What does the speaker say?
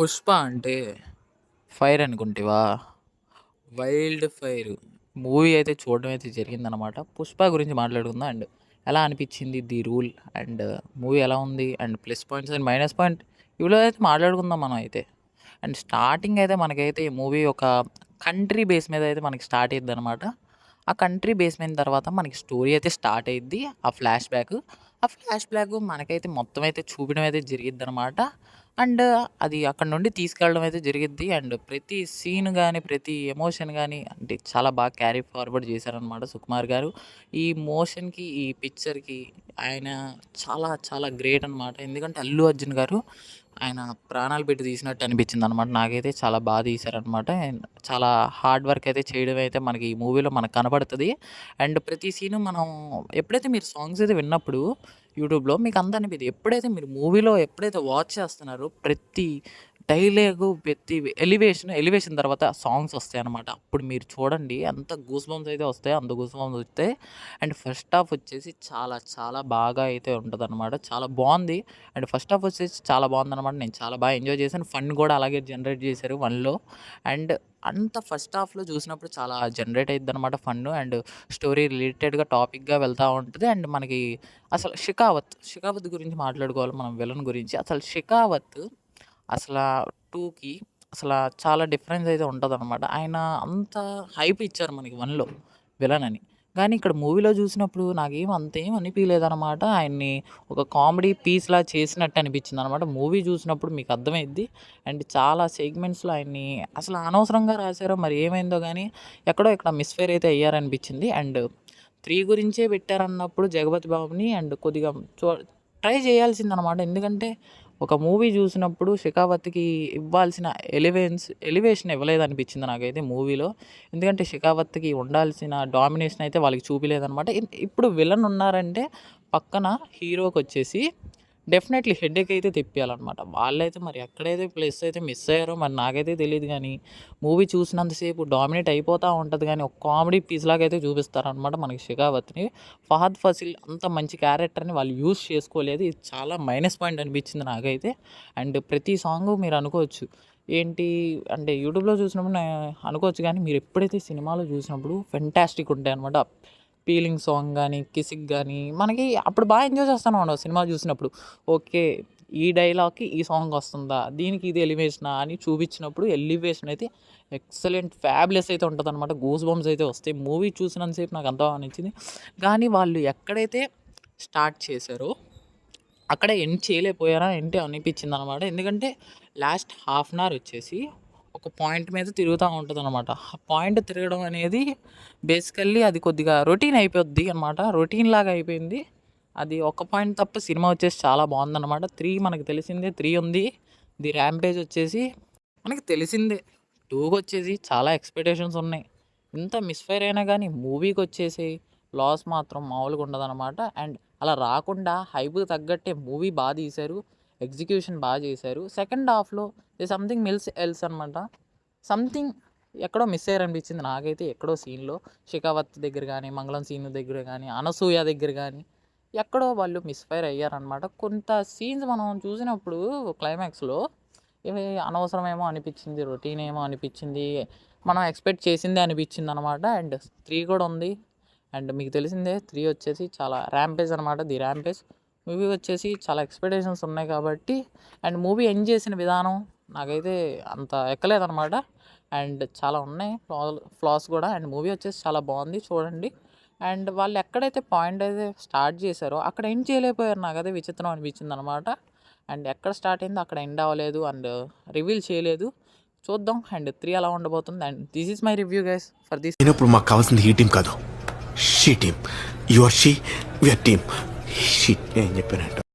పుష్ప అంటే ఫైర్ అనుకుంటివా? Wild fire movie అయితే చూడడం అయితే జరిగిందనమాట. పుష్ప గురించి మాట్లాడుకుందాం. అండ్ ఎలా అనిపించింది ది రూల్, అండ్ మూవీ ఎలా ఉంది, and plus points and minus point ఇవిలో అయితే మాట్లాడుకుందాం మనం అయితే. అండ్ స్టార్టింగ్ అయితే మనకైతే ఈ మూవీ ఒక కంట్రీ బేస్ మీద అయితే మనకి స్టార్ట్ అయ్యిద్ది అనమాట. ఆ కంట్రీ బేస్ అయిన తర్వాత మనకి స్టోరీ అయితే స్టార్ట్ అయ్యిద్ది. ఆ ఫ్లాష్ బ్యాక్ మనకైతే మొత్తం అయితే చూపించడం అయితే జరిగిద్ది అనమాట. అండ్ అది అక్కడ నుండి తీసుకెళ్ళడం అయితే జరిగిద్ది. అండ్ ప్రతి సీన్ కానీ, ప్రతి ఎమోషన్ కానీ అంటే చాలా బాగా క్యారీ ఫార్వర్డ్ చేశారనమాట సుకుమార్ గారు. ఈ మోషన్కి, ఈ పిక్చర్కి ఆయన చాలా చాలా గ్రేట్ అనమాట. ఎందుకంటే అల్లు అర్జున్ గారు ఆయన ప్రాణాలు పెట్టి తీసినట్టు అనిపించింది అనమాట. నాకైతే చాలా బాగా తీశారనమాట. అండ్ చాలా హార్డ్ వర్క్ అయితే చేయడం అయితే మనకి ఈ మూవీలో మనకు కనబడుతుంది. అండ్ ప్రతి సీను మనం ఎప్పుడైతే మీరు సాంగ్స్ అయితే విన్నప్పుడు యూట్యూబ్లో మీకు అంత అనిపిది. ఎప్పుడైతే మీరు మూవీలో ఎప్పుడైతే వాచ్ చేస్తున్నారో ప్రతి డైలాగు, ప్రతి ఎలివేషన్ తర్వాత సాంగ్స్ వస్తాయన్నమాట. అప్పుడు మీరు చూడండి ఎంత గూస్ బంప్స్ అయితే వస్తాయో అంత గూస్ బంప్స్ వస్తాయి. అండ్ ఫస్ట్ హాఫ్ వచ్చేసి చాలా చాలా బాగా అయితే ఉంటుందన్నమాట. చాలా బాగుంది. అండ్ ఫస్ట్ హాఫ్ వచ్చేసి చాలా బాగుందన్నమాట. నేను చాలా బాగా ఎంజాయ్ చేశాను. ఫన్ కూడా అలాగే జనరేట్ చేశారు వన్లో. అండ్ అంత ఫస్ట్ హాఫ్లో చూసినప్పుడు చాలా జనరేట్ అయిద్దనమాట ఫన్. అండ్ స్టోరీ రిలేటెడ్గా టాపిక్గా వెళ్తూ ఉంటుంది. అండ్ మనకి అసలు షికావత్ గురించి మాట్లాడుకోవాలి మనం, విలన్ గురించి. అసలు షికావత్ అసలు 2కి అసలు చాలా డిఫరెన్స్ అయితే ఉంటుందన్నమాట. ఆయన అంత హైప్ ఇచ్చారు మనకి 1లో విలన్ అని. కానీ ఇక్కడ మూవీలో చూసినప్పుడు నాకేం అంతేం అనిపించలేదన్నమాట. ఆయన్ని ఒక కామెడీ పీస్‌లా చేసినట్టు అనిపించిందనమాట. మూవీ చూసినప్పుడు మీకు అర్థమైద్ది. అండ్ చాలా సెగ్మెంట్స్‌లో ఆయన్ని అసలు అనవసరంగా రాశారో మరి ఏమైందో గానీ ఎక్కడో ఇక్కడ మిస్‌ఫైర్ అయితే అయ్యారనిపించింది. అండ్ 3 గురించే పెట్టారన్నప్పుడు జగపతి బాబుని అండ్ కొద్దిగా చూ ట్రై చేయాల్సిందనమాట. ఎందుకంటే ఒక మూవీ చూసినప్పుడు 'షెకావత్‌కి' ఇవ్వాల్సిన ఎలివేషన్ ఇవ్వలేదనిపించింది నాకైతే మూవీలో. ఎందుకంటే 'షెకావత్‌కి' ఉండాల్సిన డామినేషన్ అయితే వాళ్ళకి చూపియలేదనమాట. ఇప్పుడు విలన్ ఉన్నారంటే పక్కన హీరోకొచ్చేసి డెఫినెట్లీ హెడేక్ అయితే తెప్పియాలనమాట. వాళ్ళైతే మరి ఎక్కడైతే ప్లస్ అయితే మిస్ అయ్యారో మరి నాకైతే తెలీదు గానీ, మూవీ చూసినంత సేపు డామినేట్ అయిపోతా ఉంటది గానీ, ఒక కామెడీ పీస్‌లాగా అయితే చూపిస్తారనమాట మనకి 'షెకావత్‌ని'. ఫహద్ ఫాసిల్ అంత మంచి క్యారెక్టర్‌ని వాళ్ళు యూజ్ చేసుకోలేదు. ఇది చాలా మైనస్ పాయింట్ అనిపించింది నాకైతే. అండ్ ప్రతి సాంగు మీరు అనుకోవచ్చు ఏంటి అంటే యూట్యూబ్‌లో చూసినప్పుడు అనుకోవచ్చు గానీ, మీరు ఎప్పుడైతే సినిమాలో చూసినప్పుడు ఫెంటాస్టిక్ ఉంటాయనమాట. ఫీలింగ్ సాంగ్ గానీ, కిసిక్ గానీ మనకి అప్పుడు బాగా ఎంజాయ్ చేస్తామనమాట సినిమా చూసినప్పుడు. ఓకే. ఈ డైలాగ్‌కి ఈ సాంగ్ వస్తుందా? దీనికి ఇది ఎలివేషనా అని చూపించినప్పుడు ఎలివేషన్ అయితే ఎక్సలెంట్ ఫ్యాబులస్ అయితే ఉంటదనమాట. గూస్ బంప్స్ అయితే వస్తాయి. మూవీ చూసినంత సేపు నాకు అంత బాగా నచ్చింది. కానీ వాళ్ళు ఎక్కడైతే స్టార్ట్ చేశారో అక్కడే ఎండ్ చేయలేకపోయారా ఏంటి అనిపించిందనమాట. ఎందుకంటే లాస్ట్ హాఫ్ అన్ అవర్ వచ్చేసి ఒక పాయింట్ మీద తిరుగుతూ ఉంటదనమాట. ఆ పాయింట్ తిరగడం అనేది బేసికల్లీ అది కొద్దిగా రొటీన్ అయిపోద్ది అనమాట. రొటీన్‌లాగా అయిపోయింది. అది ఒక పాయింట్ తప్ప సినిమా వచ్చేసి చాలా బాగుందనమాట. 3 మనకు తెలిసిందే 3 ఉంది. ది ర్యాంపేజ్ వచ్చేసి మనకి తెలిసిందే. 2కొచ్చేసి చాలా ఎక్స్‌పెక్టేషన్స్ ఉన్నాయి. ఇంత మిస్‌ఫైర్ అయినా గానీ మూవీకొచ్చేసి లాస్ మాత్రం మామూలుగా ఉండదనమాట. అండ్ అలా రాకుండా హైప్‌కి తగ్గట్టే మూవీ తీశారు. ఎగ్జిక్యూషన్ చేశారు. సెకండ్ హాఫ్‌లో సంథింగ్ ఎల్స్ అనమాట. సంథింగ్ ఎక్కడో మిస్ అయ్యారనిపించింది నాకైతే. ఎక్కడో సీన్‌లో 'షెకావత్' దగ్గర గానీ, మంగళం సీన్ దగ్గర గానీ, అనసూయ దగ్గర గానీ ఎక్కడో వాళ్ళు మిస్‌ఫైర్ అయ్యారనమాట. కొంత సీన్స్ మనం చూసినప్పుడు క్లైమాక్స్‌లో ఇవి అనవసరమేమో అనిపించింది. రొటీన్ ఏమో అనిపించింది. మనం ఎక్స్‌పెక్ట్ చేసిందే అనిపించిందనమాట. అండ్ 3 కూడా ఉంది. అండ్ మీకు తెలిసిందే 3 వచ్చేసి చాలా ర్యాంపేజ్ అనమాట. ది ర్యాంపేజ్ మూవీ వచ్చేసి చాలా ఎక్స్‌పెక్టేషన్స్ ఉన్నాయి కాబట్టి అండ్ మూవీ ఎండ్ చేసిన విధానం నాకైతే అంత ఎక్కలేదనమాట. అండ్ చాలా ఉన్నాయి ఫ్లాస్ కూడా. అండ్ మూవీ వచ్చేసి చాలా బాగుంది చూడండి. అండ్ వాళ్ళు ఎక్కడైతే పాయింట్ అయితే స్టార్ట్ చేశారో అక్కడ ఎండ్ చేయలేకపోయారు. నాకైతే విచిత్రం అనిపించిందనమాట. అండ్ ఎక్కడ స్టార్ట్ అయిందో అక్కడ ఎండ్ అవ్వలేదు. అండ్ రివీల్ చేయలేదు. చూద్దాం. అండ్ 3 ఎలా ఉండబోతుంది. And this is my review guys for this. ఇప్పుడు మాకు కావాల్సింది ఈ టీం కాదు, she team. You are she, we are team. She ఏం చెప్పానంట.